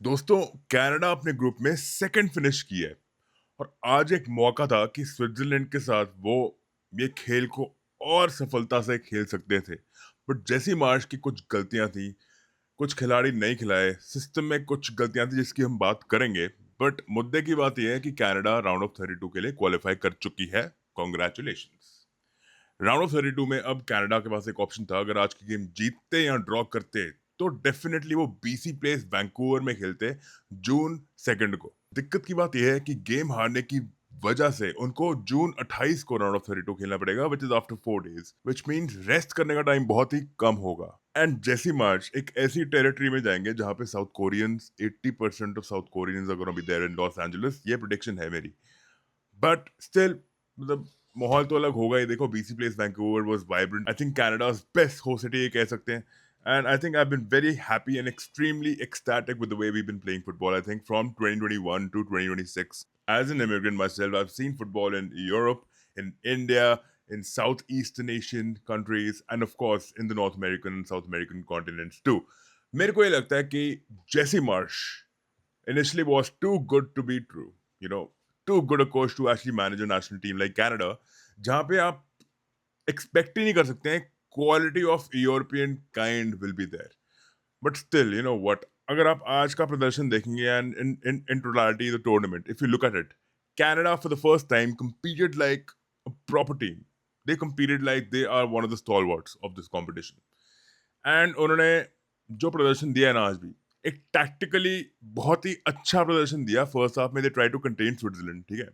दोस्तों, कनाडा अपने ग्रुप में सेकंड फिनिश की है और आज एक मौका था कि स्विट्जरलैंड के साथ वो ये खेल को और सफलता से खेल सकते थे। बट जैसी मार्श की कुछ गलतियां थी, कुछ खिलाड़ी नहीं खिलाए, सिस्टम में कुछ गलतियां थी जिसकी हम बात करेंगे। बट मुद्दे की बात यह है कि कनाडा राउंड ऑफ 32 के लिए क्वालिफाई कर चुकी है। कॉन्ग्रेचुलेशंस। राउंड ऑफ 32 में अब कनाडा के पास एक ऑप्शन था, अगर आज की गेम जीतते या ड्रॉ करते तो डेफिनेटली वो बीसी प्लेस वैंकूवर में खेलते जून 2 को। दिक्कत की बात यह है कि गेम हारने की वजह से उनको जून 28 को राउंड ऑफ 32 खेलना पड़ेगा, which is after 4 days, which means rest करने का टाइम बहुत ही कम होगा। एंड जैसी मार्च एक ऐसी टेरिटरी में जाएंगे जहां पे South Koreans 80% of South Koreans are gonna be there in Los Angeles. ये प्रेडिक्शन है मेरी। बट स्टिल मतलब माहौल तो अलग होगा ही। देखो, BC place Vancouver was vibrant. I think Canada's best host city ये कह सकते हैं। And I think I've been very happy and extremely ecstatic with the way we've been playing football. I think from 2021 to 2026. As an immigrant myself, I've seen football in Europe, in India, in Southeastern Asian countries, and of course in the North American and South American continents too. मेरे को ये लगता है कि Jesse Marsh initially was too good to be true. You know, too good a coach to actually manage a national team like Canada, जहाँ पे आप expect ही नहीं कर सकते हैं quality of European kind will be there. But still you know what, अगर आप आज का प्रदर्शन देखेंगे and in totality the tournament, if you look at it, Canada for the first time competed like a proper team. They competed like they are one of the stalwarts of this competition. And उन्होंने जो प्रदर्शन दिया है ना आज भी, एक tactically बहुत ही अच्छा प्रदर्शन दिया। फर्स्ट हाफ में they try to contain Switzerland, ठीक है।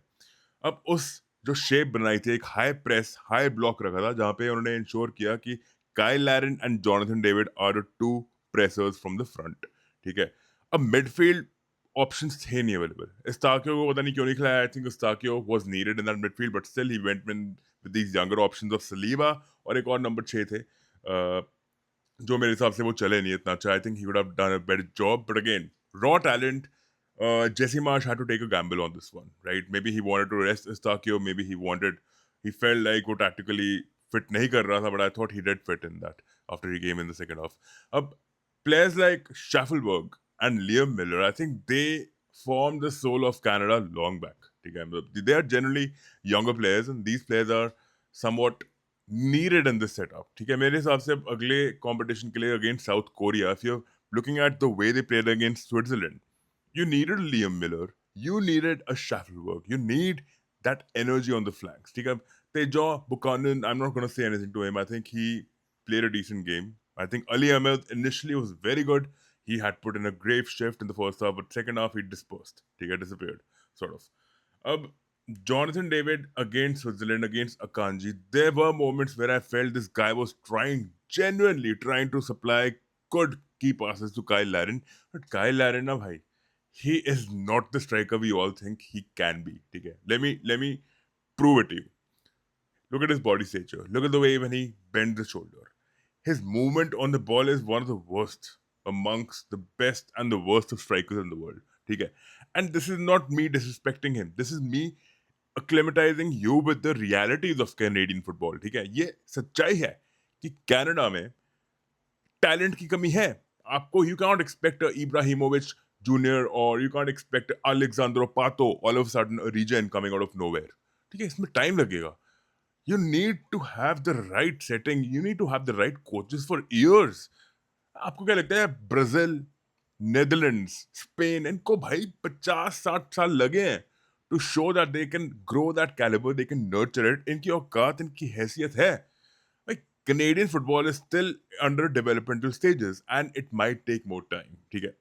अब उस जो शेप बनाई थी, एक हाई प्रेस हाई ब्लॉक रखा था जहां पे उन्होंने इंश्योर किया कि Kyle Larin and Jonathan David are the two pressers from the front, ठीक है। अब मिडफील्ड ऑप्शंस थे नहीं अवेलेबल। इस्ताकियो को पता नहीं क्यों नहीं खिलाया। I think Eustaquio was needed in that midfield, but still he went with these younger options of Saliba और एक और नंबर 6 थे, जो मेरे हिसाब से वो चले नहीं इतना अच्छा। I think he would have done a better job, but again raw talent. Jesse Marsh had to take a gamble on this one, right? Maybe he wanted to rest Eustachio, maybe he felt like वो tactically fit नहीं कर रहा था, but I thought he did fit in that after he came in the second half. अब players like Schaffelberg and Liam Miller, I think they formed the soul of Canada long back. ठीक है, मतलब they are generally younger players and these players are somewhat needed in this setup. ठीक है, मेरे हिसाब से अब अगले competition के लिए against South Korea, if you're looking at the way they played against Switzerland, you needed Liam Miller, you needed a Schaffelberg, you need that energy on the flanks. ठीक है, Teja Buchanan, I'm not going to say anything to him. I think he played a decent game. I think Ali Ahmed initially was very good. He had put in a grave shift in the first half, but second half he dispersed. ठीक है, disappeared, sort of. अब Jonathan David against Switzerland, against Akanji, there were moments where I felt this guy was genuinely trying to supply good key passes to Kyle Larin. But Kyle Larin, na bhai, he is not the striker we all think he can be. Okay? Let me prove it to you. Look at his body stature. Look at the way when he bends the shoulder. His movement on the ball is one of the worst amongst the best and the worst of strikers in the world. Okay? And this is not me disrespecting him. This is me acclimatizing you with the realities of Canadian football. ठीक है, ये सच्चाई है कि Canada में talent की कमी है। आपको you cannot expect Ibrahimovic junior और you cannot expect Alexandre Pato all of sudden reason coming out of nowhere. ठीक है, इसमें टाइम लगेगा। You need to have the right setting. You need to have the right coaches for years. आपको क्या लगता है Brazil, Netherlands, Spain, इनको भाई 50-60 साल लगे हैं to show that they can grow that calibre, they can nurture it. इनकी औकात, इनकी हैसियत है भाई। Canadian football is still under developmental stages and it might take more time, ठीक है,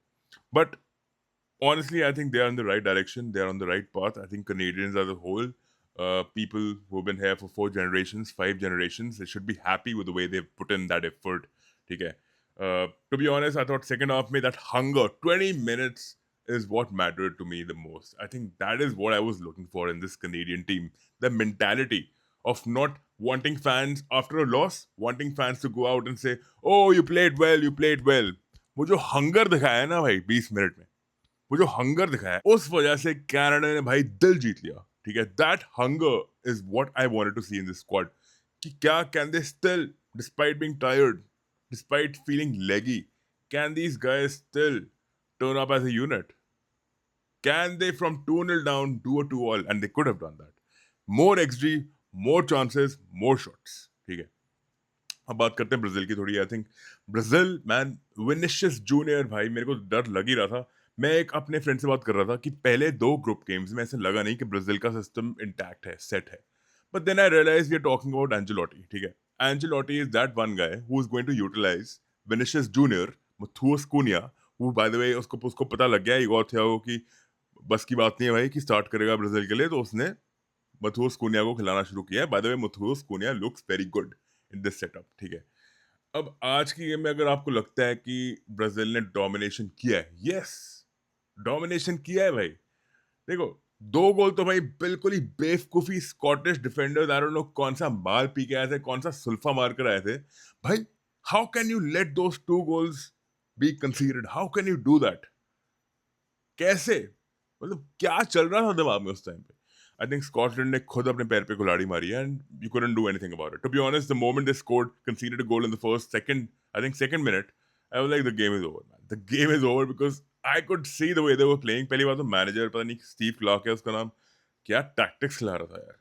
but honestly, I think they are in the right direction. They are on the right path. I think Canadians as a whole, people who've been here for 4 generations, 5 generations, they should be happy with the way they've put in that effort. Okay. To be honest, I thought second half made that hunger, 20 minutes is what mattered to me the most. I think that is what I was looking for in this Canadian team. The mentality of not wanting fans after a loss, wanting fans to go out and say, "Oh, you played well, you played well." वो जो hunger दिखाया है ना भाई 20 minute में, वो जो hunger दिखाया है, उस वजह से कनाडा ने भाई दिल जीत लिया। ठीक है, that hunger is what I wanted to see in this squad. कि क्या can they still, despite being tired, despite feeling leggy, can these guys still turn up as a unit? Can they from 2-0 down do a 2-all? And they could have done that. More XG, more chances, more shots. ठीक है. अब बात करते हैं Brazil की थोड़ी. I think Brazil man, Vinicius junior भाई, मेरे को डर लग ही रहा था. मैं एक अपने फ्रेंड से बात कर रहा था कि पहले दो ग्रुप गेम्स में ऐसे लगा नहीं कि ब्राजील का सिस्टम इंटैक्ट है, सेट है. But then I realize we are talking about Ancelotti. ठीक है. Ancelotti is that one guy who is going to utilize Vinicius Junior, Matheus Cunha, who by the way उसको पता लग गया Igor Thiago की बस की बात नहीं है भाई कि स्टार्ट करेगा ब्राजील के लिए, तो उसने मथुअस कुनिया को खिलाना शुरू किया है. By the way Matheus Cunha looks very good in this setup. ठीक है. अब आज की गेम में अगर आपको लगता है कि ब्राजील ने डोमिनेशन किया है, यस, डोमिनेशन किया है भाई. देखो, दो गोल तो भाई बिल्कुल ही बेवकूफी Scottish defenders, I don't know कौन सा माल पी के आए थे, कौन सा सुल्फा मार कर आए थे भाई. How can you let those two goals be considered? How can you do that? कैसे? मतलब क्या चल रहा था दिमाग में उस टाइम पे? आई थिंक स्कॉटलैंड ने खुद अपने पैर पे कुल्हाड़ी मारी है, and you couldn't do anything about it. To be honest, the moment they scored, considered a goal in the first second, I think second minute, I was like the game is over man. The game is over because I could see the way they were playing. पहली बात तो manager, पता नहीं Steve Clark है उसका नाम, क्या tactics खिला रहा था यार.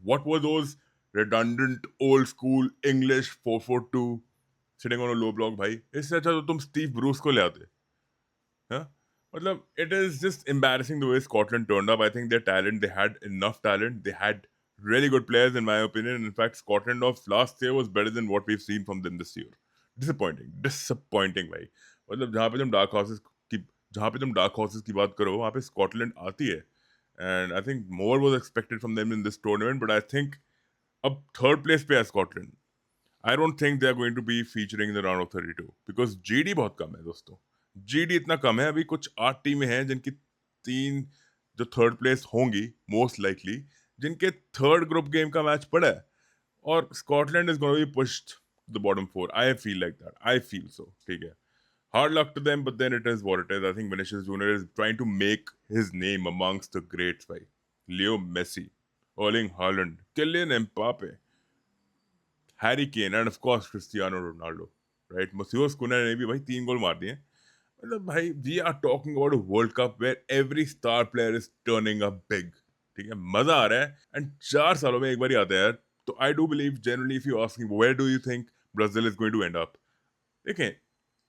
What were those redundant old school English 4-4-2 sitting on a low block भाई. इससे अच्छा तो तुम स्टीव ब्रूस को ले आते. हाँ? मतलब it is just embarrassing the way Scotland turned up. I think their talent, they had enough talent. They had really good players in my opinion. In fact, Scotland of last year was better than what we've seen from them this year. Disappointing भाई. मतलब जहाँ पे तुम dark horses की बात करो, वहाँ पे स्कॉटलैंड आती है. And I think more was expected from them in this tournament, but I think अब थर्ड प्लेस पे है Scotland. I don't think they are going to be featuring in the round of 32 because GD बहुत कम है दोस्तों. GD इतना कम है. अभी कुछ 8 टीमें हैं जिनकी 3 जो थर्ड प्लेस होंगी मोस्ट लाइकली, जिनके थर्ड ग्रुप गेम का मैच पड़ा है, और Scotland is going to be pushed the bottom 4. I feel like that. I feel so. ठीक है. Hard luck to them, but then it is what it is. I think Vinicius Junior is trying to make his name amongst the greats, भाई. Leo Messi, Erling Haaland, Kylian Mbappe, Harry Kane, and of course Cristiano Ronaldo. Right? Matheus Cunha ने भी भाई 3 गोल मार दिए. मतलब भाई, we are talking about a World Cup where every star player is turning up big. ठीक है, मजा आ रहा है, एंड 4 सालों में एक बार ही आता है यार. तो I do believe generally, if you ask me where do you think Brazil is going to end up, देखें,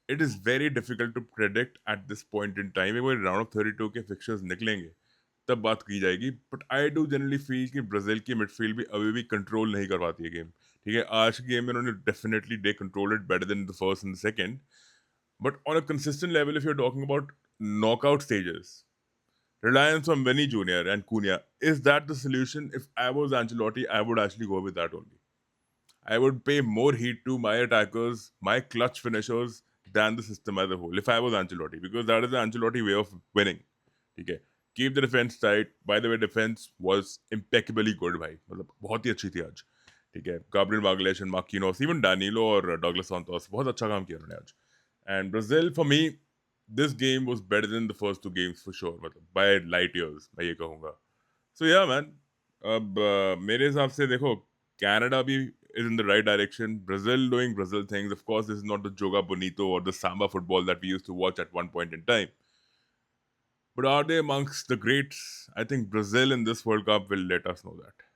it is very difficult to predict at this point in time. एक बार राउंड ऑफ 32 के fixtures निकलेंगे तब बात की जाएगी. But I do generally feel कि Brazil की मिडफील्ड भी अभी भी कंट्रोल नहीं कर पाती है गेम. ठीक है, आज की गेम में उन्होंने definitely they control it better than the first and the second. But on a consistent level, if you are talking about knockout stages, reliance on Vinny Jr. and Cunha, is that the solution? If I was Ancelotti, I would actually go with that only. I would pay more heat to my attackers, my clutch finishers, than the system as a whole. If I was Ancelotti, because that is the Ancelotti way of winning. Okay, keep the defense tight. By the way, defense was impeccably good, भाई. मतलब बहुत ही अच्छी थी आज. ठीक है, Gabriel Magalhaes and Marquinhos, even Danilo और Douglas Santos, बहुत अच्छा काम किया उन्होंने आज. And Brazil, for me, this game was better than the first two games for sure. मतलब by light years, मैं ये कहूँगा. So yeah, man. अब मेरे हिसाब से देखो, Canada भी is in the right direction. Brazil doing Brazil things. Of course, this is not the Joga Bonito or the Samba football that we used to watch at one point in time. But are they amongst the greats? I think Brazil in this World Cup will let us know that.